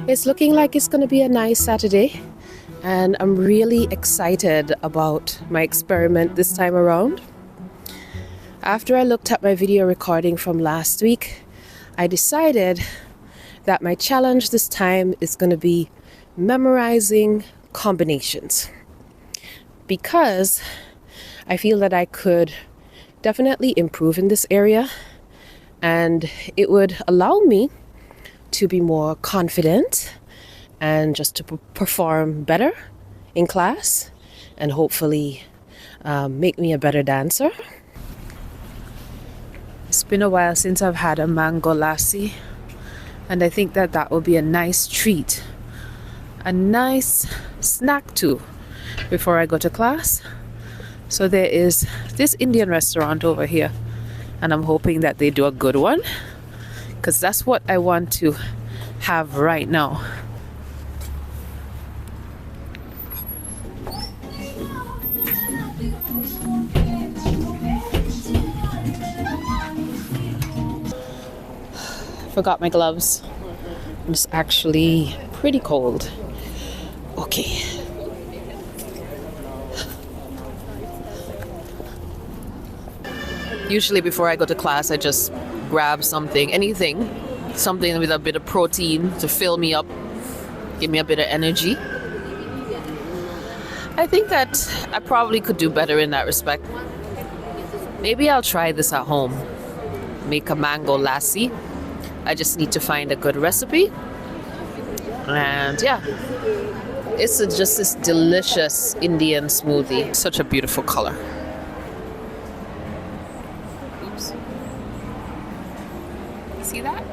It's looking like it's going to be a nice Saturday, and I'm really excited about my experiment this time around. After I looked at my video recording from last week, I decided that my challenge this time is going to be memorizing combinations, because I feel that I could definitely improve in this area, and it would allow me to be more confident and just to perform better in class, and hopefully make me a better dancer. It's been a while since I've had a mango lassi, and I think that that will be a nice treat, a nice snack too before I go to class. So there is this Indian restaurant over here, and I'm hoping that they do a good one, because that's what I want to have right now. Forgot my gloves. It's actually pretty cold. Okay. Usually before I go to class, I just grab something with a bit of protein to fill me up, give me a bit of energy. I think that I probably could do better in that respect. Maybe I'll try this at home. Make a mango lassi. I just need to find a good recipe. And yeah, it's just this delicious Indian smoothie. Such a beautiful color. Oops. You see that?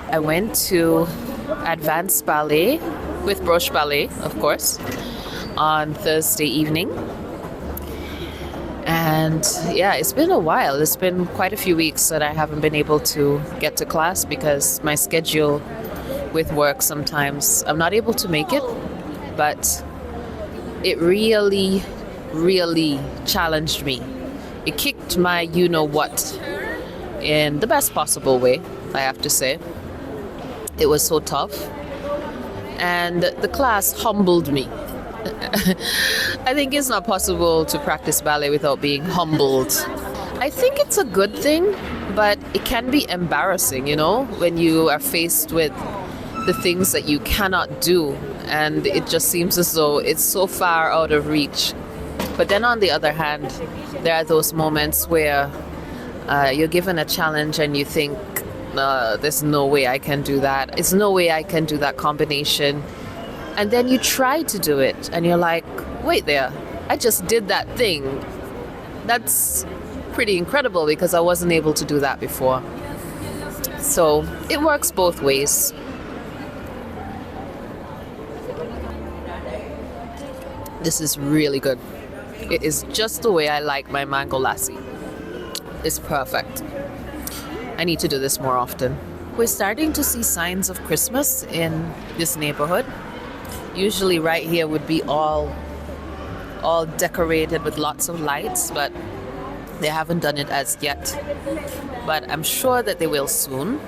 I went to advanced ballet with Broche Ballet, of course, on Thursday evening. And yeah, it's been a while. It's been quite a few weeks that I haven't been able to get to class because my schedule with work, sometimes I'm not able to make it. But it really, really challenged me. It kicked my you-know-what in the best possible way, I have to say. It was so tough. And the class humbled me. I think it's not possible to practice ballet without being humbled. I think it's a good thing, but it can be embarrassing, when you are faced with the things that you cannot do, and it just seems as though it's so far out of reach. But then on the other hand, there are those moments where you're given a challenge and you think, there's no way I can do that. It's no way I can do that combination. And then you try to do it and you're like, wait there, I just did that thing. That's pretty incredible because I wasn't able to do that before. So it works both ways. This is really good. It is just the way I like my mango lassi. It's perfect. I need to do this more often. We're starting to see signs of Christmas in this neighborhood. Usually right here would be all decorated with lots of lights, but they haven't done it as yet. But I'm sure that they will soon.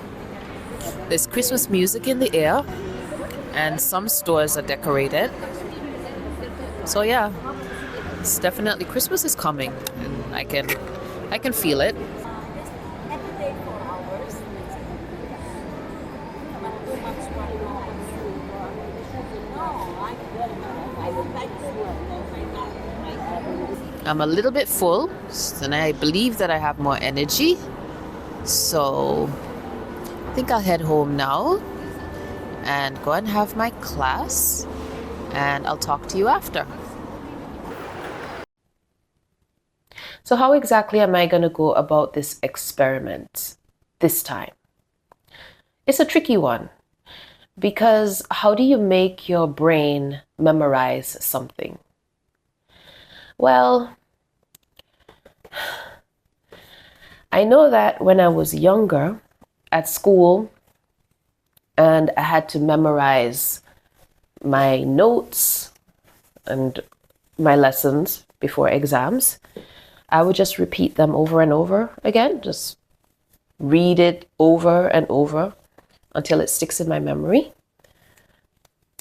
There's Christmas music in the air, and some stores are decorated. So yeah, it's definitely Christmas is coming, and I can feel it. I'm a little bit full, and I believe that I have more energy. So I think I'll head home now and go and have my class, and I'll talk to you after. So how exactly am I going to go about this experiment this time? It's a tricky one, because how do you make your brain memorize something? Well, I know that when I was younger at school and I had to memorize my notes and my lessons before exams, I would just repeat them over and over again, just read it over and over until it sticks in my memory.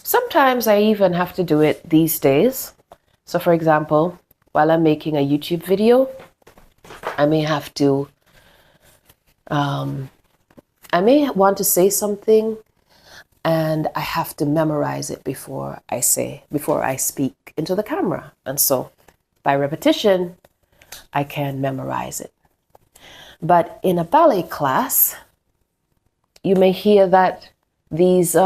Sometimes I even have to do it these days. So for example, while I'm making a YouTube video, I may have to, I may want to say something and I have to memorize it before I speak into the camera. And so by repetition, I can memorize it. But in a ballet class, you may hear that these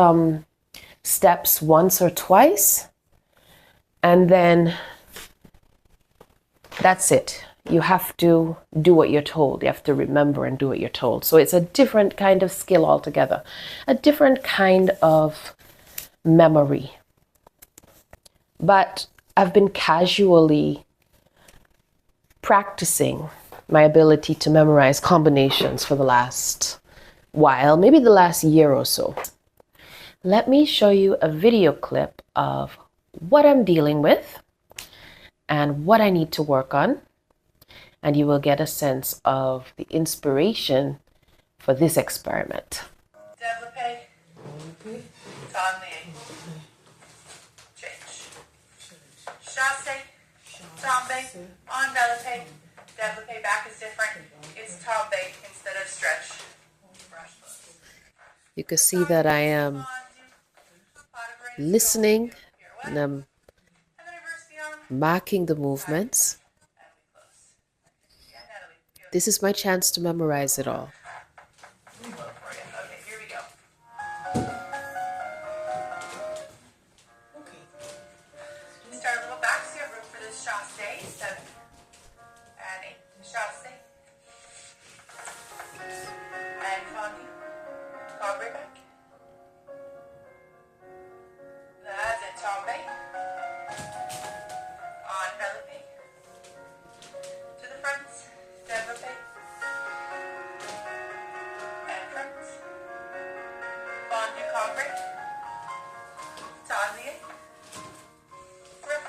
steps once or twice, and then that's it. You have to do what you're told. You have to remember and do what you're told. So it's a different kind of skill altogether, a different kind of memory. But I've been casually practicing my ability to memorize combinations for the last while, maybe the last year or so. Let me show you a video clip of what I'm dealing with and what I need to work on, and you will get a sense of the inspiration for this experiment. Développé, tourner, change. Chassé, tomber, enveloppé. Développé back is different. It's tomber instead of stretch. You can see that I am listening and I'm marking the movements. This is my chance to memorize it all. Okay, here we go. Start a little back, so you have room for this chassé. 7 and 8. Chassé. And fondu. Cobre back. That's it. Tombe. Envelope. To the front. Développé. And front. Fondu cobre. Tablier. Grip.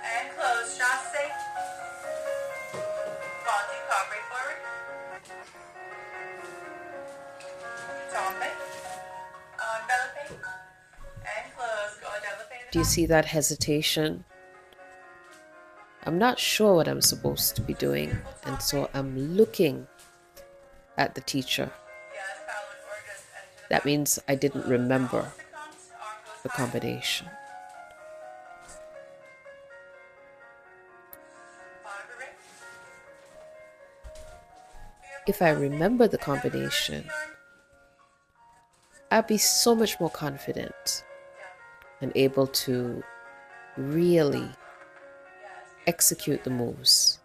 And close. Chassé. Fondu cobre forward. Tombe. Envelope. And close. Go développé. Do you see that hesitation? I'm not sure what I'm supposed to be doing, and so I'm looking at the teacher. That means I didn't remember the combination. If I remember the combination, I'll be so much more confident and able to really execute the moves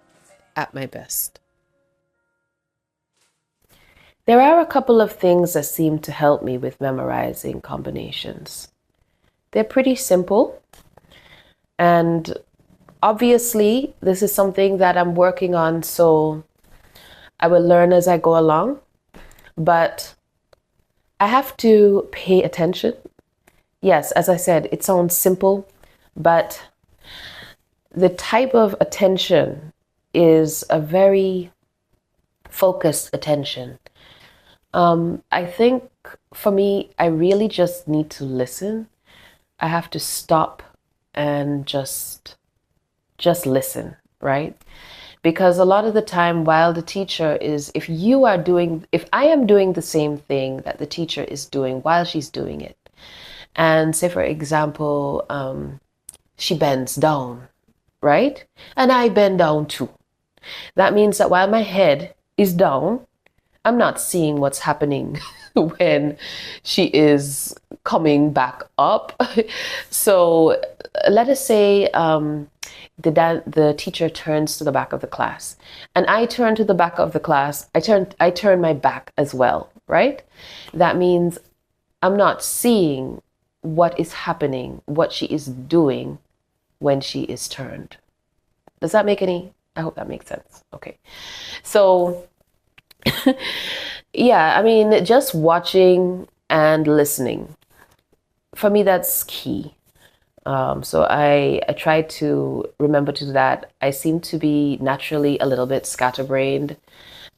at my best. There are a couple of things that seem to help me with memorizing combinations. They're pretty simple, and obviously this is something that I'm working on, so I will learn as I go along, but I have to pay attention. Yes, as I said, it sounds simple, but the type of attention is a very focused attention. I think for me, I really just need to listen. I have to stop and just listen, right? Because a lot of the time while the teacher is, if I am doing the same thing that the teacher is doing while she's doing it, and say for example, she bends down, right? And I bend down too. That means that while my head is down, I'm not seeing what's happening when she is coming back up. So let us say the teacher turns to the back of the class, and I turn to the back of the class. I turn my back as well, right? That means I'm not seeing what is happening, what she is doing when she is turned. Does that make any? I hope that makes sense. Okay. So yeah, I mean, just watching and listening. For me, that's key. So I try to remember to do that. I seem to be naturally a little bit scatterbrained,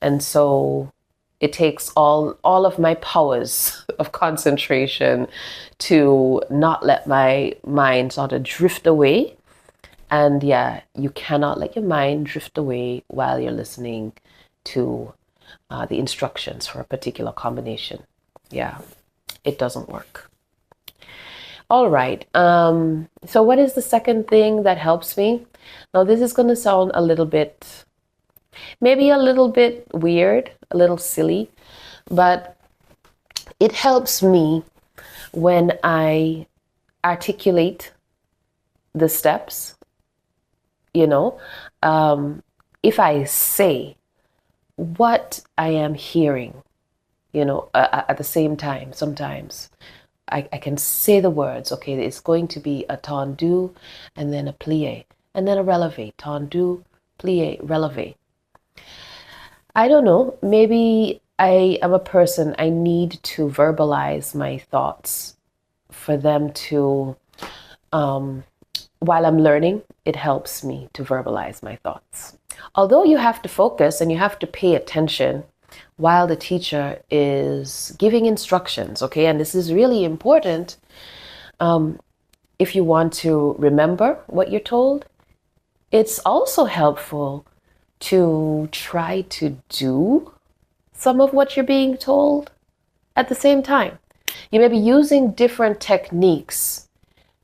And so it takes all of my powers of concentration to not let my mind sort of drift away. And yeah, you cannot let your mind drift away while you're listening to the instructions for a particular combination. Yeah, it doesn't work. All right. So what is the second thing that helps me? Now, this is going to sound a little bit, maybe a little bit weird, a little silly, but it helps me when I articulate the steps, you know. If I say what I am hearing, you know, at the same time, sometimes I can say the words, okay, it's going to be a tendu and then a plie and then a releve, tendu, plie, releve. I don't know, maybe I am a person, I need to verbalize my thoughts for them to, while I'm learning, it helps me to verbalize my thoughts. Although you have to focus and you have to pay attention while the teacher is giving instructions, okay? And this is really important if you want to remember what you're told. It's also helpful to try to do some of what you're being told at the same time. You may be using different techniques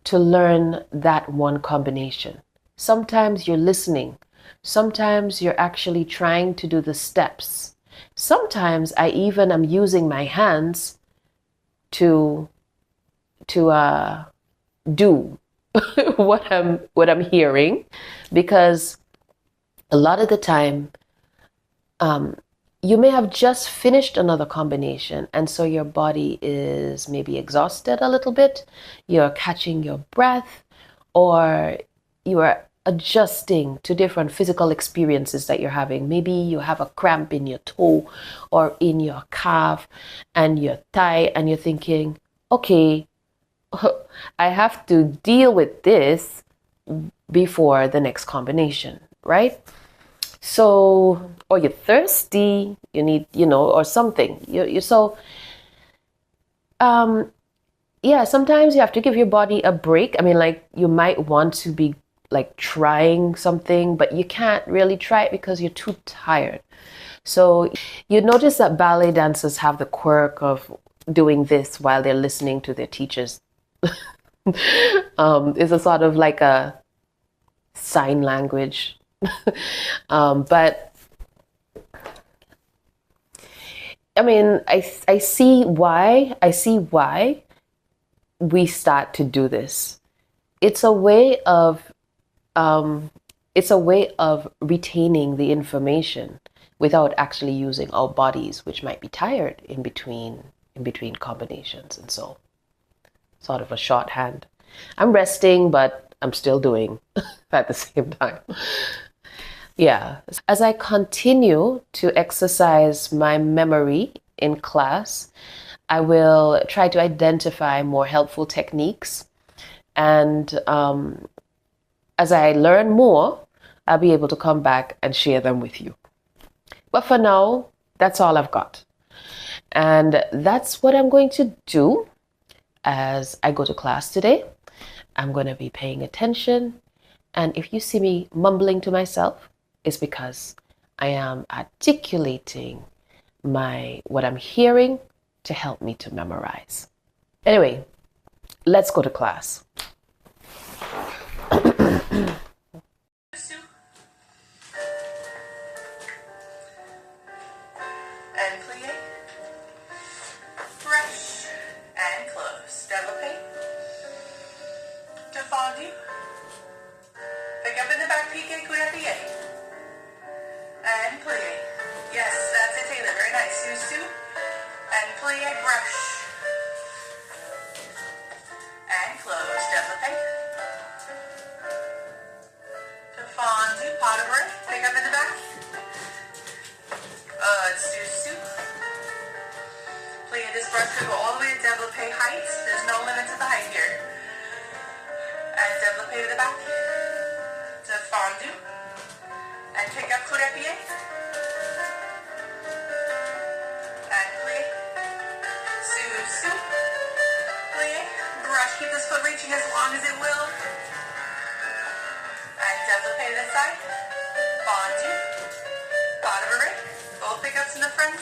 to learn that one combination. Sometimes you're listening. Sometimes you're actually trying to do the steps. Sometimes I even am using my hands to do what I'm hearing, because a lot of the time you may have just finished another combination, and so your body is maybe exhausted a little bit. You're catching your breath, or you are adjusting to different physical experiences that you're having. Maybe you have a cramp in your toe or in your calf and your thigh, and you're thinking, okay, I have to deal with this before the next combination, right? So, or you're thirsty, you need, you know, or something. Yeah, sometimes you have to give your body a break. I mean, like, you might want to be like trying something, but you can't really try it because you're too tired. So you notice that ballet dancers have the quirk of doing this while they're listening to their teachers. It's a sort of like a sign language. But I mean, I see why we start to do this. It's a way of retaining the information without actually using our bodies, which might be tired in between combinations, and so sort of a shorthand. I'm resting, but I'm still doing at the same time. Yeah. As I continue to exercise my memory in class, I will try to identify more helpful techniques. And as I learn more, I'll be able to come back and share them with you. But for now, that's all I've got. And that's what I'm going to do as I go to class today. I'm going to be paying attention. And if you see me mumbling to myself, it's because I am articulating what I'm hearing to help me to memorize. Anyway, let's go to class. And plie, brush, and close. Développé, défendu, pick up in the back, piqué, coup d'appuyer, and plie. Yes, that's it, Taylor, very nice. Susu, and plie, brush, and close. Développé, défendu, pas de break, pick up in the back. Susu. Plie, this brush could go all the way to développé height. There's no limit to the height here. And développé to the back. To fondu. And pick up coup d'appuyer. Watch, keep this foot reaching as long as it will. And développé this side. Fondu. Bottom of right. Both pickups in the front.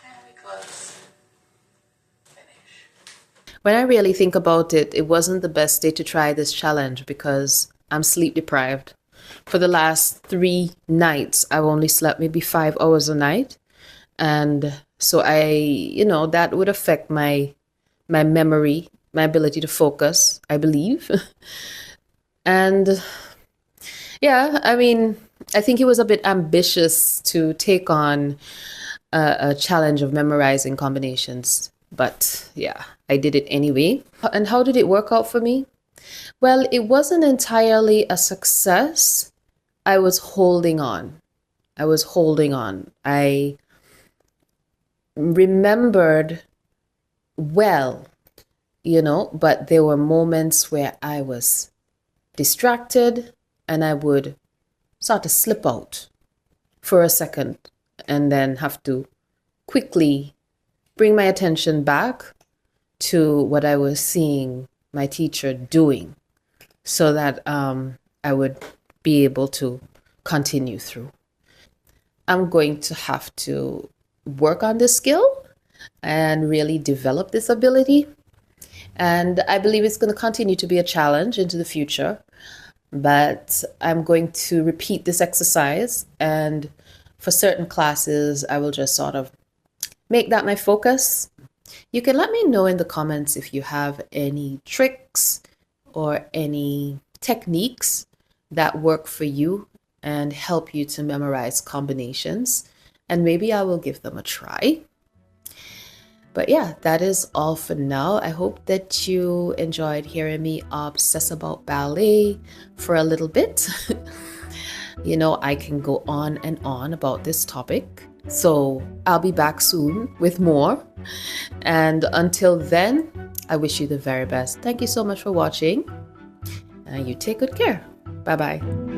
And we close. Finish. When I really think about it, it wasn't the best day to try this challenge because I'm sleep deprived. For the last 3 nights, I've only slept maybe 5 hours a night. And so that would affect my memory, my ability to focus, I believe. And yeah, I mean, I think it was a bit ambitious to take on a challenge of memorizing combinations. But yeah, I did it anyway. And how did it work out for me? Well, it wasn't entirely a success. I was holding on. I remembered well, but there were moments where I was distracted and I would start to slip out for a second and then have to quickly bring my attention back to what I was seeing my teacher doing so that I would be able to continue through. I'm going to have to work on this skill and really develop this ability. And I believe it's going to continue to be a challenge into the future. But I'm going to repeat this exercise. And for certain classes, I will just sort of make that my focus. You can let me know in the comments if you have any tricks or any techniques that work for you and help you to memorize combinations. And maybe I will give them a try. But yeah, that is all for now. I hope that you enjoyed hearing me obsess about ballet for a little bit. I can go on and on about this topic. So I'll be back soon with more. And until then, I wish you the very best. Thank you so much for watching. You take good care. Bye-bye.